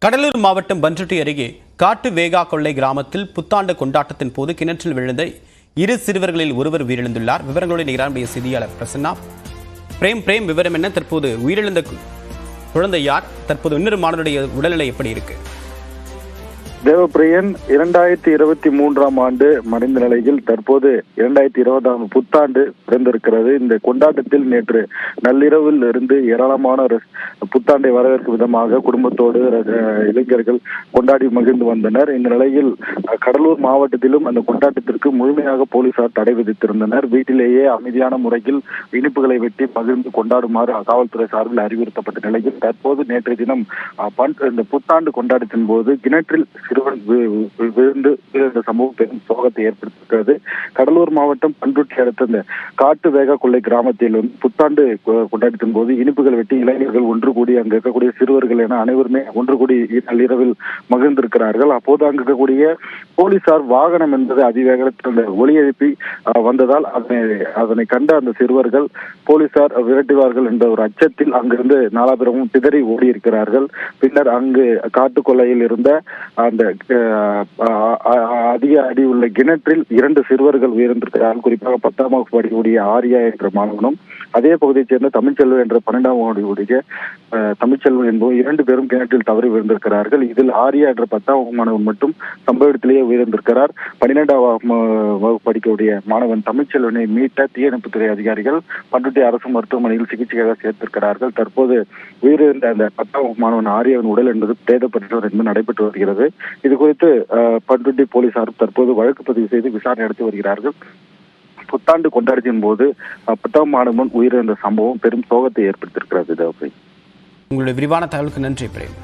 கடலூர் மாவட்டம் பண்ருட்டி அருகே காட்டு வேகா கொள்ளை கிராமத்தில் புத்தாண்டு கொண்டாட்டத்தின் போது கிணற்றில் விழுந்த இரு சிறுவர்களில் ஒருவர் உயிரிழந்துள்ளார். விவரங்களுடன் நிகழ்ச்சிய செய்தியாளர் பிரசன்னா. பிரேம் விவரம் என்ன? தற்போது உயிரிழந்த குழந்தை யார்? தற்போது இன்னொரு மாணவனுடைய உடல்நிலை எப்படி இருக்கு? தேவப்பிரியன் 2023ஆம் ஆண்டு மறைந்த நிலையில் தற்போது 2020ஆம் புத்தாண்டு பிறந்திருக்கிறது. இந்த கொண்டாட்டத்தில் நேற்று நள்ளிரவில் இருந்து ஏராளமான புத்தாண்டை வரவேற்கும் விதமாக குடும்பத்தோடு இளைஞர்கள் கொண்டாடி மகிழ்ந்து வந்தனர். இந்த நிலையில் கடலூர் மாவட்டத்திலும் அந்த கொண்டாட்டத்திற்கு முழுமையாக போலீசார் தடை விதித்திருந்தனர். வீட்டிலேயே அமைதியான முறையில் இனிப்புகளை வெட்டி பகிர்ந்து கொண்டாடுமாறு காவல்துறை சார்பில் அறிவுறுத்தப்பட்ட நிலையில் தற்போது நேற்றைய தினம் இந்த புத்தாண்டு கொண்டாட்டத்தின் போது கிணற்றில் சிறுவன் விழுந்து சம்பவம் பெரும் சோகத்தை ஏற்படுத்தியிருக்கிறது. கடலூர் மாவட்டம் பண்ருட்டி அடுத்த இந்த காட்டு வேகா கொள்ளை கிராமத்தில் புத்தாண்டு கொண்டாட்டத்தின் போது இனிப்புகள் வெட்டி இளைஞர்கள் ஒன்று கூடி அங்கு இருக்கக்கூடிய சிறுவர்கள் என அனைவருமே ஒன்று கூடி நள்ளிரவில் மகிழ்ந்திருக்கிறார்கள். அப்போது அங்கு இருக்கக்கூடிய போலீசார் வாகனம் என்பது அதிவேகத்தில் ஒலி எழுப்பி வந்ததால் அதனை கண்ட அந்த சிறுவர்கள் போலீசார் விரட்டுவார்கள் என்ற ஒரு அச்சத்தில் அங்கிருந்து நாலாபுரமும் சிதறி ஓடி இருக்கிறார்கள். பின்னர் அங்கு காட்டு கொள்ளையில் இருந்த அந்த அதிக அடி உள்ள கிணற்றில் 2 சிறுவர்கள் உயிரிழந்திருக்கிறார்கள். குறிப்பாக 10ஆம் வகுப்பு படிக்கக்கூடிய ஆரியா என்ற மாணவனும் அதே பகுதியைச் சேர்ந்த தமிழ்ச்செல்வன் என்ற 12ஆம் வகுப்பு தமிழ்ச்செல்வன் என்பவர் 2 பேரும் கிணற்றில் தவறி விழுந்திருக்கிறார்கள். இதில் ஆரியா என்ற 10ஆம் வகுப்பு மாணவன் மட்டும் சம்பவ இடத்திலேயே உயிரிழந்திருக்கிறார். 12ஆம் வகுப்பு படிக்கக்கூடிய மாணவன் தமிழ்ச்செல்வனை மீட்ட தீயணைப்புத்துறை அதிகாரிகள் பண்ருட்டி அரசு மருத்துவமனையில் சிகிச்சைக்காக சேர்த்திருக்கிறார்கள். தற்போது உயிரிழந்த அந்த 10ஆம் வகுப்பு மாணவன் ஆரியாவின் உடல் என்பது பிரேத பரிசோதனை என்பது நடைபெற்று வருகிறது. இது குறித்து பண்ருட்டி போலீசார் தற்போது வழக்கு பதிவு செய்து விசாரணை நடத்தி வருகிறார்கள். புத்தாண்டு கொண்டாட்டத்தின் போது 10ஆம் மாணவன் உயிரிழந்த சம்பவம் பெரும் சோகத்தை ஏற்படுத்தியிருக்கிறது. உங்களுடைய விரிவான தகவலுக்கு நன்றி பிரேம்.